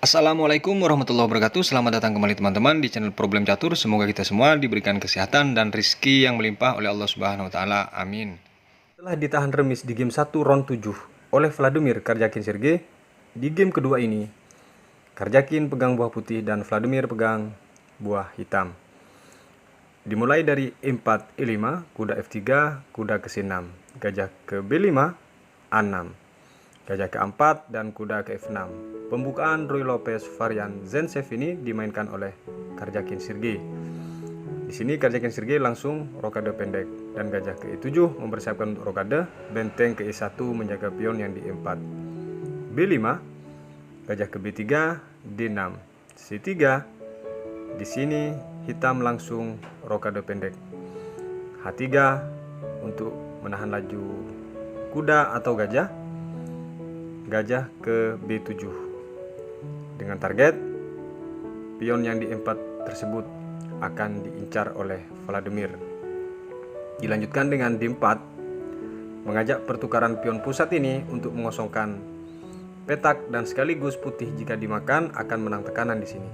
Assalamualaikum warahmatullahi wabarakatuh. Selamat datang kembali teman-teman di channel Problem Catur. Semoga kita semua diberikan kesehatan dan rizki yang melimpah oleh Allah Subhanahu wa taala. Amin. Setelah ditahan remis di game 1 round 7 oleh Vladimir Karjakin Sergei, di game kedua ini Karjakin pegang buah putih dan Vladimir pegang buah hitam. Dimulai dari E4 E5, kuda F3, kuda ke C6, gajah ke B5, A6, gajah ke 4 dan kuda ke F6. Pembukaan Ruy Lopez varian Zaintsev ini dimainkan oleh Karjakin Sergei. Di sini Karjakin Sergei langsung rokade pendek dan gajah ke E7 mempersiapkan untuk rokade, benteng ke E1 menjaga pion yang di E4. B5, gajah ke B3, D6, C3. Di sini hitam langsung rokade pendek. H3 untuk menahan laju kuda atau gajah. Gajah ke B7 dengan target pion yang di E4 tersebut akan diincar oleh Vladimir. Dilanjutkan dengan D4, mengajak pertukaran pion pusat ini untuk mengosongkan petak dan sekaligus putih jika dimakan akan menang tekanan di sini.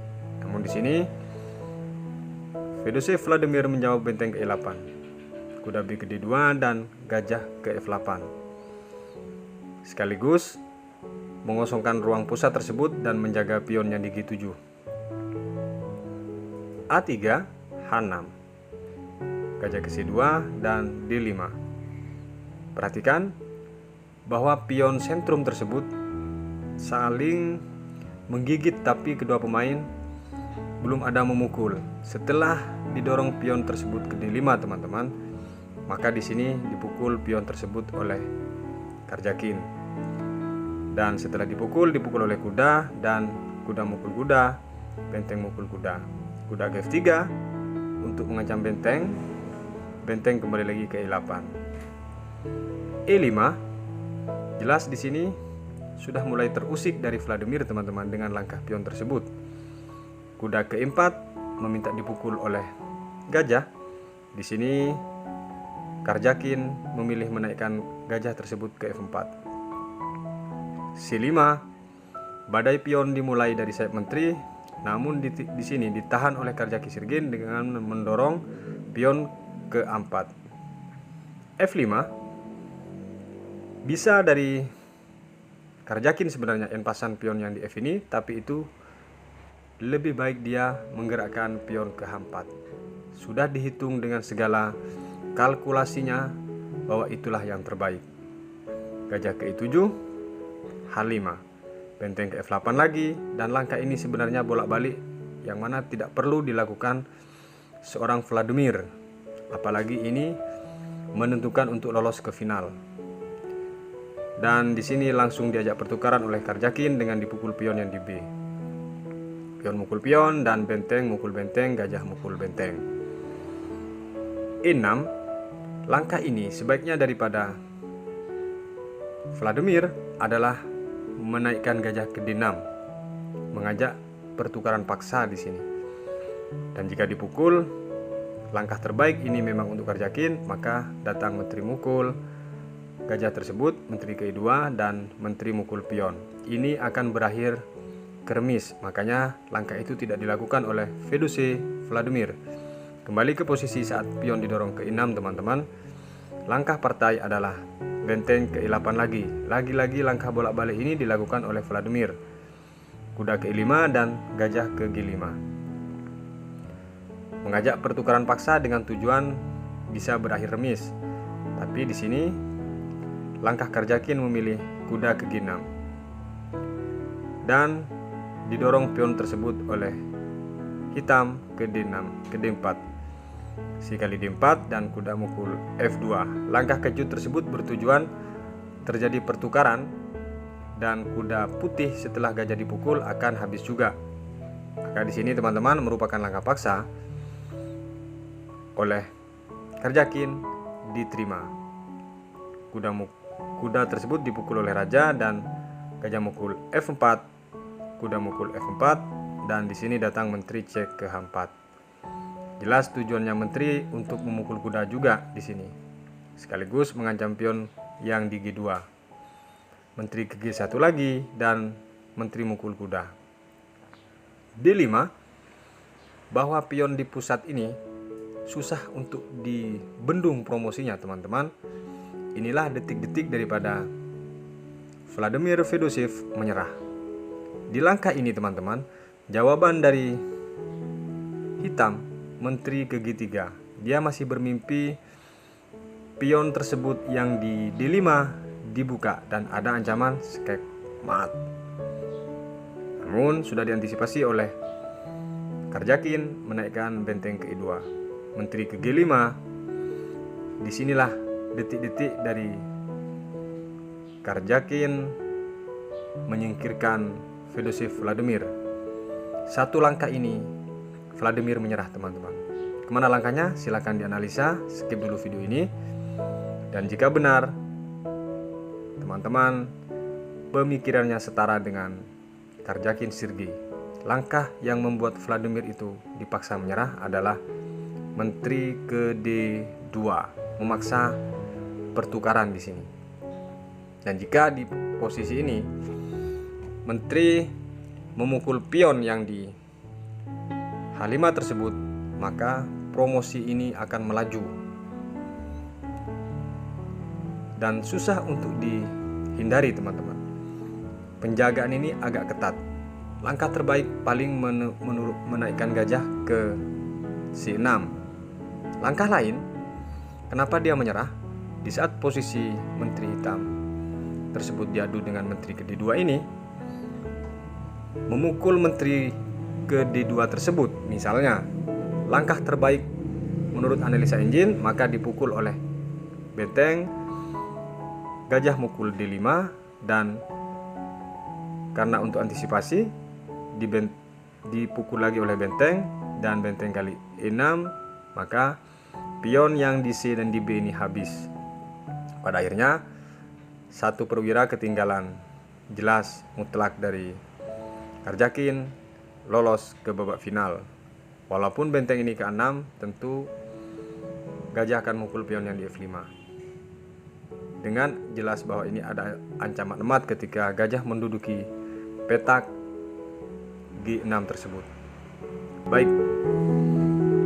Namun di sini Fedosey Vladimir menjawab benteng ke E8, kuda B ke D2 dan gajah ke F8. Sekaligus mengosongkan ruang pusat tersebut dan menjaga pion yang di G7. A3, H6, gajah ke C2 dan D5. Perhatikan bahwa pion sentrum tersebut saling menggigit, tapi kedua pemain belum ada memukul. Setelah didorong pion tersebut ke D5 teman-teman, maka di sini dipukul pion tersebut oleh Karjakin. Dan setelah dipukul oleh kuda dan kuda mukul kuda, benteng mukul kuda. Kuda ke F3 untuk mengancam benteng. Benteng kembali lagi ke E8. E5, jelas di sini sudah mulai terusik dari Vladimir teman-teman dengan langkah pion tersebut. Kuda ke E4 meminta dipukul oleh gajah. Di sini Karjakin memilih menaikkan gajah tersebut ke F4. C5, badai pion dimulai dari sayap menteri, namun di sini ditahan oleh Karjakin Sergei dengan mendorong pion ke 4. F5, bisa dari Karjakin sebenarnya enpasan pion yang di F ini, tapi itu lebih baik dia menggerakkan pion ke H4. Sudah dihitung dengan segala kalkulasinya bahwa itulah yang terbaik. Gajah ke E7, H5, benteng ke F8 lagi, dan langkah ini sebenarnya bolak-balik yang mana tidak perlu dilakukan seorang Vladimir, apalagi ini menentukan untuk lolos ke final. Dan di sini langsung diajak pertukaran oleh Karjakin dengan dipukul pion yang di B. Pion mukul pion dan benteng mukul benteng, gajah mukul benteng. E6, langkah ini sebaiknya daripada Vladimir adalah menaikkan gajah ke D6, mengajak pertukaran paksa di sini. Dan jika dipukul, langkah terbaik ini memang untuk Karjakin, maka datang menteri mukul gajah tersebut, menteri ke E2 dan menteri mukul pion. Ini akan berakhir keremis, makanya langkah itu tidak dilakukan oleh Fedosey Vladimir. Kembali ke posisi saat pion didorong ke E6 teman-teman. Langkah partai adalah benteng ke E8 lagi. Lagi-lagi langkah bolak-balik ini dilakukan oleh Vladimir. Kuda ke E5 dan gajah ke G5. Mengajak pertukaran paksa dengan tujuan bisa berakhir remis. Tapi di sini langkah Karjakin memilih kuda ke G6. Dan didorong pion tersebut oleh hitam ke D6, ke D4. Sekali D4 dan kuda mukul F2. Langkah kejut tersebut bertujuan terjadi pertukaran dan kuda putih setelah gajah dipukul akan habis juga. Maka di sini teman-teman merupakan langkah paksa oleh Karjakin diterima. Kuda tersebut dipukul oleh raja dan gajah mukul F4. Kuda mukul F4 dan di sini datang menteri cek ke H4. Jelas tujuannya menteri untuk memukul kuda juga di sini, sekaligus mengancam pion yang di G2. Menteri ke G1 lagi dan menteri mukul kuda. D5, bahwa pion di pusat ini susah untuk dibendung promosinya teman-teman. Inilah detik-detik daripada Vladimir Fedoseev menyerah. Di langkah ini teman-teman, jawaban dari hitam, menteri ke G3. Dia masih bermimpi pion tersebut yang di D5 dibuka dan ada ancaman skakmat. Namun sudah diantisipasi oleh Karjakin menaikkan benteng ke E2. Menteri ke G5. Disinilah detik-detik dari Karjakin menyingkirkan Fedoseev Vladimir. Satu langkah ini Vladimir menyerah teman-teman. Kemana langkahnya? Silahkan dianalisa, skip dulu video ini. Dan jika benar teman-teman pemikirannya setara dengan Karjakin Sergei, langkah yang membuat Vladimir itu dipaksa menyerah adalah menteri ke D2, memaksa pertukaran di sini. Dan jika di posisi ini menteri memukul pion yang di H5 tersebut, maka promosi ini akan melaju dan susah untuk dihindari teman-teman. Penjagaan ini agak ketat. Langkah terbaik paling menaikkan gajah ke C6. Langkah lain, kenapa dia menyerah? Di saat posisi menteri hitam tersebut diadu dengan menteri ke D2 ini, memukul menteri ke D2 tersebut, misalnya langkah terbaik menurut analisa engine, maka dipukul oleh benteng, gajah mukul D5, dan karena untuk antisipasi dipukul lagi oleh benteng dan benteng kali E6, maka pion yang di C dan di B ini habis. Pada akhirnya satu perwira ketinggalan jelas mutlak dari Karjakin, lolos ke babak final. Walaupun benteng ini ke 6, tentu gajah akan mukul pion yang di F5. Dengan jelas bahwa ini ada ancaman emat ketika gajah menduduki petak G6 tersebut. Baik,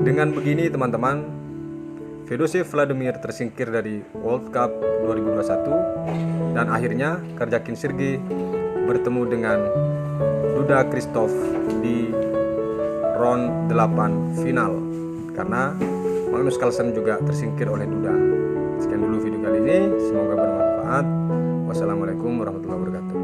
dengan begini teman-teman, Fedoseev Vladimir tersingkir dari World Cup 2021 dan akhirnya Karjakin Sergei bertemu dengan Duda Kristov di round 8 final karena Magnus Carlsen juga tersingkir oleh Duda. Sekian dulu video kali ini, semoga bermanfaat. Wassalamualaikum warahmatullahi wabarakatuh.